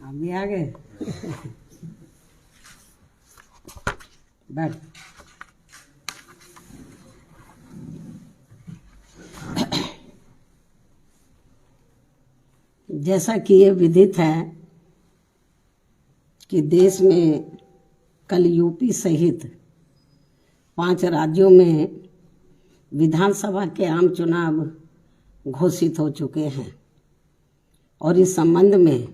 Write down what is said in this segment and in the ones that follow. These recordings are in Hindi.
आप भी आ गए। बैठ। जैसा कि ये विदित है कि देश में कल यूपी सहित 5 राज्यों में विधानसभा के आम चुनाव घोषित हो चुके हैं और इस संबंध में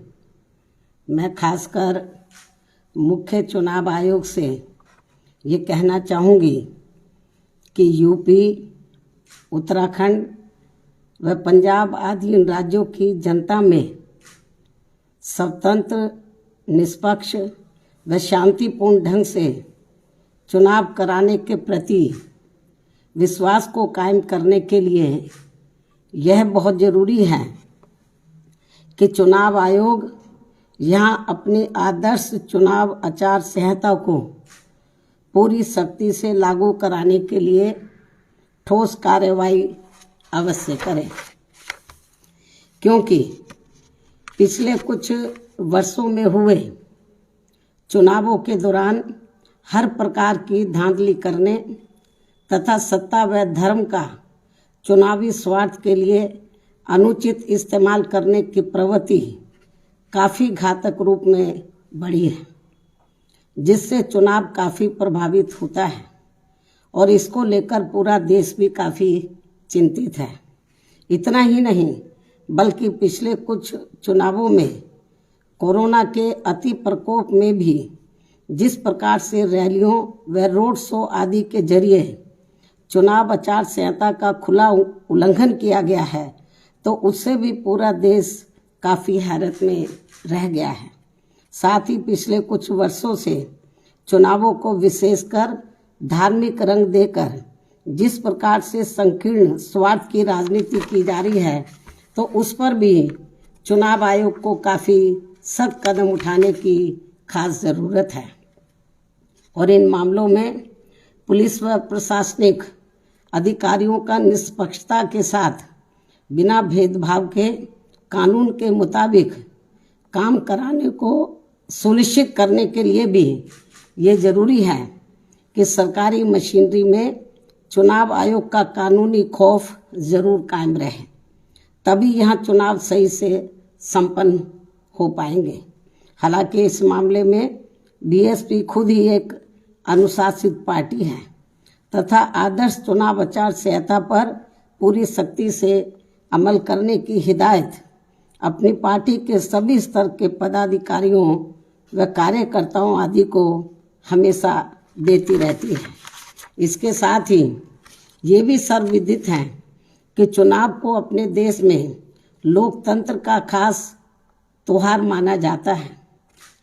मैं खासकर मुख्य चुनाव आयोग से ये कहना चाहूँगी कि यूपी, उत्तराखंड व पंजाब आदि इन राज्यों की जनता में स्वतंत्र, निष्पक्ष व शांतिपूर्ण ढंग से चुनाव कराने के प्रति विश्वास को कायम करने के लिए यह बहुत ज़रूरी है कि चुनाव आयोग यहाँ अपनी आदर्श चुनाव आचार संहिता को पूरी सख्ती से लागू कराने के लिए ठोस कार्रवाई अवश्य करें, क्योंकि पिछले कुछ वर्षों में हुए चुनावों के दौरान हर प्रकार की धांधली करने तथा सत्ता व धर्म का चुनावी स्वार्थ के लिए अनुचित इस्तेमाल करने की प्रवृत्ति काफ़ी घातक रूप में बढ़ी है, जिससे चुनाव काफ़ी प्रभावित होता है और इसको लेकर पूरा देश भी काफ़ी चिंतित है। इतना ही नहीं बल्कि पिछले कुछ चुनावों में कोरोना के अति प्रकोप में भी जिस प्रकार से रैलियों व रोड शो आदि के जरिए चुनाव आचार संहिता का खुला उल्लंघन किया गया है, तो उससे भी पूरा देश काफ़ी हैरत में रह गया है। साथ ही पिछले कुछ वर्षों से चुनावों को विशेषकर धार्मिक रंग देकर जिस प्रकार से संकीर्ण स्वार्थ की राजनीति की जा रही है, तो उस पर भी चुनाव आयोग को काफ़ी सख्त कदम उठाने की खास ज़रूरत है और इन मामलों में पुलिस व प्रशासनिक अधिकारियों का निष्पक्षता के साथ बिना भेदभाव के कानून के मुताबिक काम कराने को सुनिश्चित करने के लिए भी ये ज़रूरी है कि सरकारी मशीनरी में चुनाव आयोग का कानूनी खौफ ज़रूर कायम रहे, तभी यहाँ चुनाव सही से संपन्न हो पाएंगे। हालांकि इस मामले में बीएसपी खुद ही एक अनुशासित पार्टी है तथा आदर्श चुनाव आचार संहिता पर पूरी सख्ती से अमल करने की हिदायत अपनी पार्टी के सभी स्तर के पदाधिकारियों व कार्यकर्ताओं आदि को हमेशा देती रहती है। इसके साथ ही ये भी सर्वविदित है कि चुनाव को अपने देश में लोकतंत्र का खास त्योहार माना जाता है।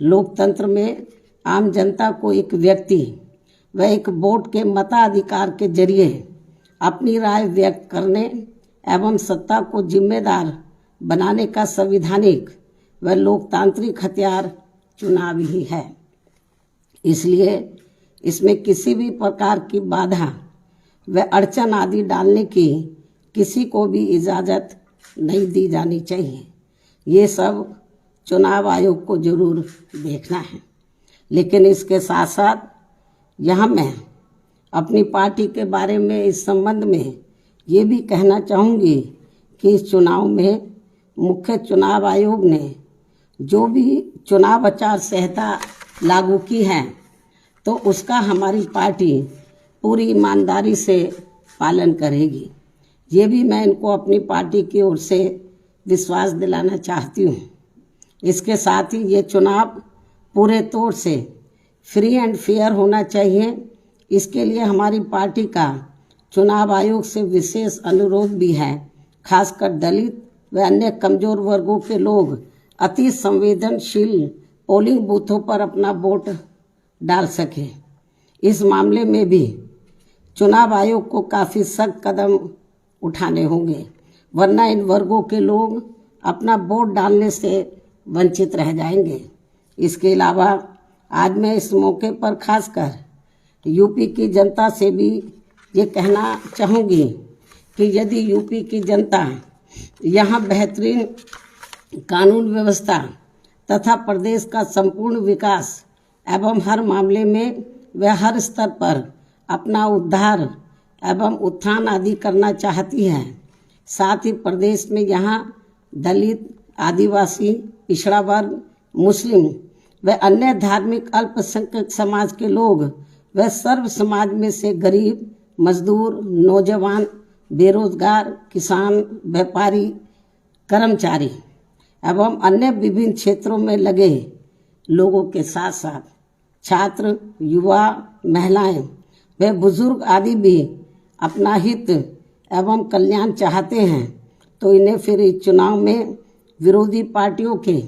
लोकतंत्र में आम जनता को एक व्यक्ति व एक वोट के मताधिकार के जरिए अपनी राय व्यक्त करने एवं सत्ता को जिम्मेदार बनाने का संवैधानिक व लोकतांत्रिक हथियार चुनाव ही है। इसलिए इसमें किसी भी प्रकार की बाधा व अड़चन आदि डालने की किसी को भी इजाज़त नहीं दी जानी चाहिए। ये सब चुनाव आयोग को ज़रूर देखना है। लेकिन इसके साथ साथ यहाँ मैं अपनी पार्टी के बारे में इस संबंध में ये भी कहना चाहूँगी कि इस चुनाव में मुख्य चुनाव आयोग ने जो भी चुनाव आचार संहिता लागू की है, तो उसका हमारी पार्टी पूरी ईमानदारी से पालन करेगी। ये भी मैं इनको अपनी पार्टी की ओर से विश्वास दिलाना चाहती हूँ। इसके साथ ही ये चुनाव पूरे तौर से फ्री एंड फेयर होना चाहिए। इसके लिए हमारी पार्टी का चुनाव आयोग से विशेष अनुरोध भी है, खासकर दलित व अन्य कमज़ोर वर्गों के लोग अति संवेदनशील पोलिंग बूथों पर अपना वोट डाल सके। इस मामले में भी चुनाव आयोग को काफ़ी सख्त कदम उठाने होंगे, वरना इन वर्गों के लोग अपना वोट डालने से वंचित रह जाएंगे। इसके अलावा आज मैं इस मौके पर खासकर यूपी की जनता से भी ये कहना चाहूँगी कि यदि यूपी की जनता यहाँ बेहतरीन कानून व्यवस्था तथा प्रदेश का संपूर्ण विकास एवं हर मामले में वह हर स्तर पर अपना उद्धार एवं उत्थान आदि करना चाहती है। साथ ही प्रदेश में यहाँ दलित, आदिवासी, पिछड़ा वर्ग, मुस्लिम व अन्य धार्मिक अल्पसंख्यक समाज के लोग व सर्व समाज में से गरीब, मजदूर, नौजवान, बेरोजगार, किसान, व्यापारी, कर्मचारी एवं अन्य विभिन्न क्षेत्रों में लगे लोगों के साथ साथ छात्र, युवा, महिलाएं व बुजुर्ग आदि भी अपना हित एवं कल्याण चाहते हैं, तो इन्हें फिर इस चुनाव में विरोधी पार्टियों के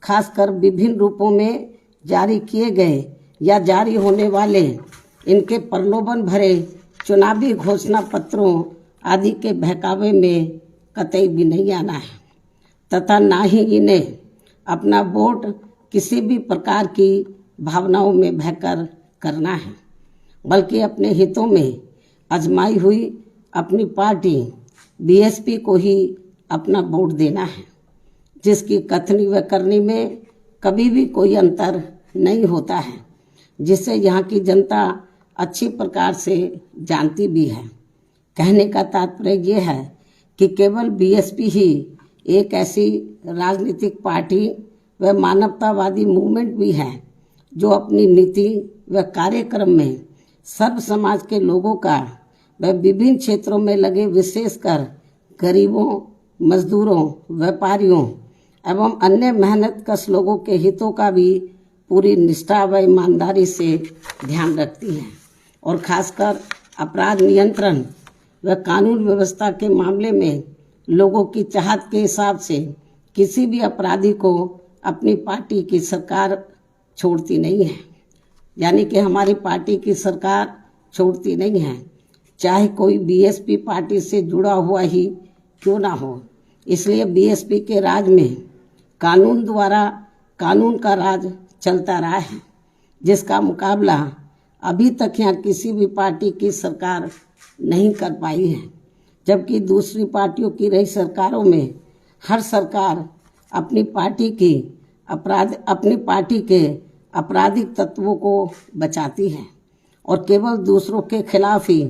खासकर विभिन्न रूपों में जारी किए गए या जारी होने वाले इनके प्रलोभन भरे चुनावी घोषणा पत्रों आदि के बहकावे में कतई भी नहीं आना है तथा ना ही इन्हें अपना वोट किसी भी प्रकार की भावनाओं में बहकर करना है, बल्कि अपने हितों में आजमाई हुई अपनी पार्टी बीएसपी को ही अपना वोट देना है, जिसकी कथनी व करनी में कभी भी कोई अंतर नहीं होता है, जिसे यहाँ की जनता अच्छी प्रकार से जानती भी है। कहने का तात्पर्य ये है कि केवल बीएसपी ही एक ऐसी राजनीतिक पार्टी व मानवतावादी मूवमेंट भी है जो अपनी नीति व कार्यक्रम में सर्व समाज के लोगों का व विभिन्न क्षेत्रों में लगे विशेषकर गरीबों, मजदूरों, व्यापारियों एवं अन्य मेहनतकश लोगों के हितों का भी पूरी निष्ठा व ईमानदारी से ध्यान रखती है और खासकर अपराध नियंत्रण व कानून व्यवस्था के मामले में लोगों की चाहत के हिसाब से किसी भी अपराधी को अपनी पार्टी की सरकार छोड़ती नहीं है। यानी कि हमारी पार्टी की सरकार छोड़ती नहीं है, चाहे कोई बीएसपी पार्टी से जुड़ा हुआ ही क्यों ना हो। इसलिए बीएसपी के राज में कानून द्वारा कानून का राज चलता रहा है, जिसका मुकाबला अभी तक यहाँ किसी भी पार्टी की सरकार नहीं कर पाई है। जबकि दूसरी पार्टियों की रही सरकारों में हर सरकार अपनी पार्टी के आपराधिक तत्वों को बचाती है और केवल दूसरों के खिलाफ ही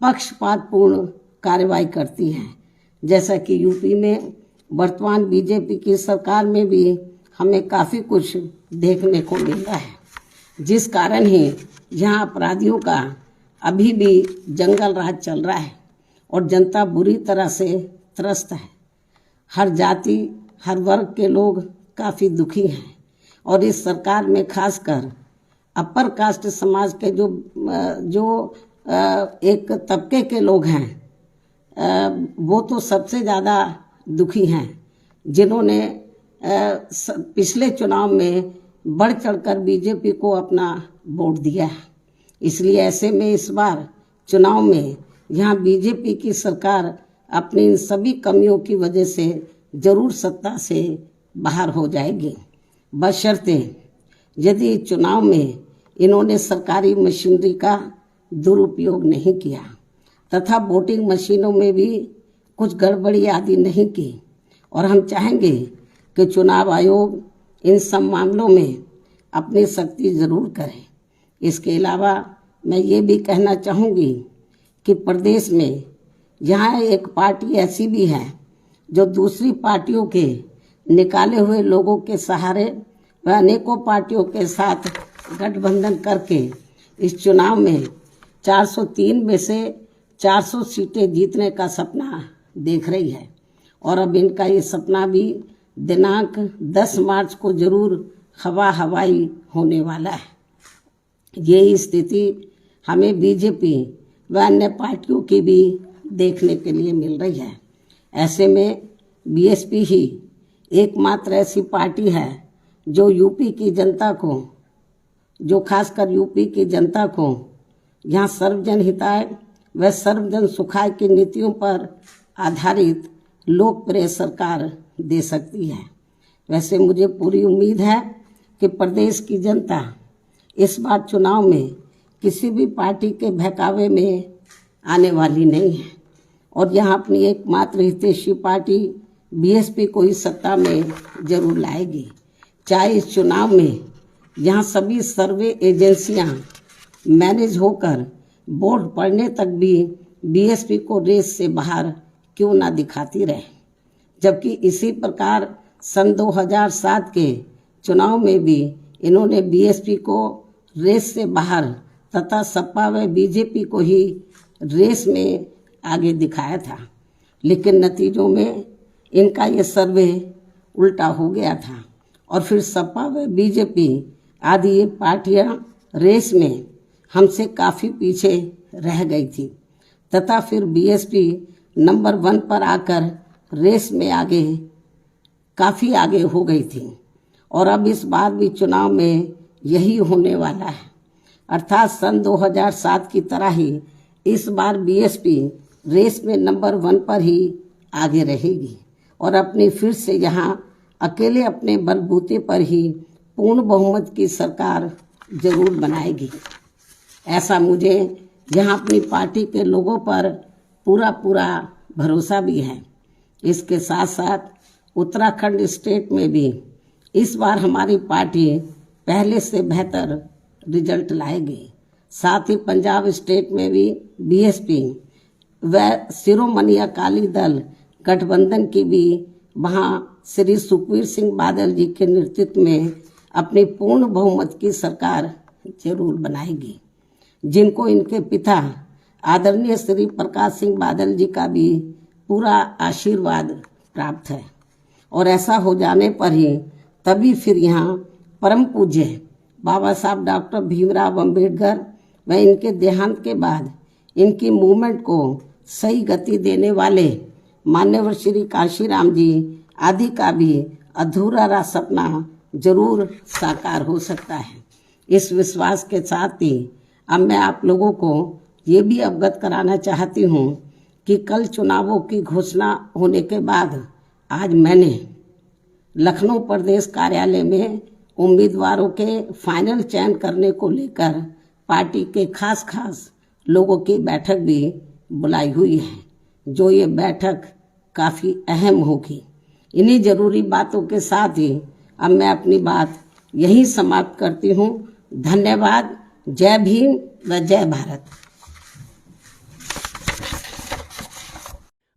पक्षपातपूर्ण कार्रवाई करती है। जैसा कि यूपी में वर्तमान बीजेपी की सरकार में भी हमें काफ़ी कुछ देखने को मिल रहा है, जिस कारण ही यहाँ अपराधियों का अभी भी जंगल राज चल रहा है और जनता बुरी तरह से त्रस्त है। हर जाति, हर वर्ग के लोग काफ़ी दुखी हैं और इस सरकार में खासकर अपर कास्ट समाज के जो एक तबके के लोग हैं वो तो सबसे ज़्यादा दुखी हैं, जिन्होंने पिछले चुनाव में बढ़ चढ़कर बीजेपी को अपना वोट दिया है। इसलिए ऐसे में इस बार चुनाव में यहाँ बीजेपी की सरकार अपनी इन सभी कमियों की वजह से जरूर सत्ता से बाहर हो जाएगी, बशर्ते यदि चुनाव में इन्होंने सरकारी मशीनरी का दुरुपयोग नहीं किया तथा वोटिंग मशीनों में भी कुछ गड़बड़ी आदि नहीं की। और हम चाहेंगे कि चुनाव आयोग इन सब मामलों में अपनी सख्ती ज़रूर करे। इसके अलावा मैं ये भी कहना चाहूँगी कि प्रदेश में यहाँ एक पार्टी ऐसी भी है जो दूसरी पार्टियों के निकाले हुए लोगों के सहारे व अनेकों पार्टियों के साथ गठबंधन करके इस चुनाव में 403 में से 400 सीटें जीतने का सपना देख रही है और अब इनका ये सपना भी दिनांक 10 मार्च को जरूर हवाई होने वाला है। ये स्थिति हमें बीजेपी व अन्य पार्टियों की भी देखने के लिए मिल रही है। ऐसे में बीएसपी ही एकमात्र ऐसी पार्टी है जो यूपी की जनता को, जो खासकर यूपी की जनता को यहाँ सर्वजन हिताय व सर्वजन सुखाय की नीतियों पर आधारित लोकप्रिय सरकार दे सकती है। वैसे मुझे पूरी उम्मीद है कि प्रदेश की जनता इस बार चुनाव में किसी भी पार्टी के बहकावे में आने वाली नहीं है और यहाँ अपनी एकमात्र हितैषी पार्टी बीएसपी को ही सत्ता में जरूर लाएगी। चाहे इस चुनाव में यहाँ सभी सर्वे एजेंसियां मैनेज होकर वोट पड़ने तक भी बीएसपी को रेस से बाहर क्यों ना दिखाती रहे, जबकि इसी प्रकार सन 2007 के चुनाव में भी इन्होंने बीएसपी को रेस से बाहर तथा सपा व बीजेपी को ही रेस में आगे दिखाया था। लेकिन नतीजों में इनका ये सर्वे उल्टा हो गया था और फिर सपा व बीजेपी आदि ये पार्टियां रेस में हमसे काफ़ी पीछे रह गई थी तथा फिर बीएसपी नंबर 1 पर आकर रेस में काफ़ी आगे हो गई थी और अब इस बार भी चुनाव में यही होने वाला है। अर्थात सन 2007 की तरह ही इस बार बीएसपी रेस में नंबर 1 पर ही आगे रहेगी और अपनी फिर से यहाँ अकेले अपने बलबूते पर ही पूर्ण बहुमत की सरकार जरूर बनाएगी। ऐसा मुझे यहाँ अपनी पार्टी के लोगों पर पूरा भरोसा भी है। इसके साथ साथ उत्तराखंड स्टेट में भी इस बार हमारी पार्टी पहले से बेहतर रिजल्ट लाएगी। साथ ही पंजाब स्टेट में भी बीएसपी व शिरोमणि अकाली दल गठबंधन की भी वहाँ श्री सुखबीर सिंह बादल जी के नेतृत्व में अपनी पूर्ण बहुमत की सरकार जरूर बनाएगी, जिनको इनके पिता आदरणीय श्री प्रकाश सिंह बादल जी का भी पूरा आशीर्वाद प्राप्त है। और ऐसा हो जाने पर ही तभी फिर यहाँ परम पूज्य बाबा साहब डॉक्टर भीमराव अंबेडकर व इनके देहांत के बाद इनकी मूवमेंट को सही गति देने वाले मान्यवर श्री काशीराम जी आदि का भी अधूरा रहा सपना जरूर साकार हो सकता है। इस विश्वास के साथ ही अब मैं आप लोगों को ये भी अवगत कराना चाहती हूँ कि कल चुनावों की घोषणा होने के बाद आज मैंने लखनऊ प्रदेश कार्यालय में उम्मीदवारों के फाइनल चयन करने को लेकर पार्टी के खास लोगों की बैठक भी बुलाई हुई है, जो ये बैठक काफ़ी अहम होगी। इन्हीं जरूरी बातों के साथ ही अब मैं अपनी बात यहीं समाप्त करती हूँ। धन्यवाद। जय भीम व जय भारत।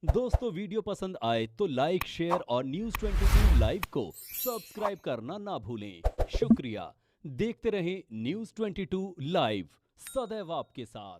दोस्तों, वीडियो पसंद आए तो लाइक, शेयर और न्यूज़ 22 लाइव को सब्सक्राइब करना ना भूलें। शुक्रिया। देखते रहें न्यूज़ 22 लाइव, सदैव आपके साथ।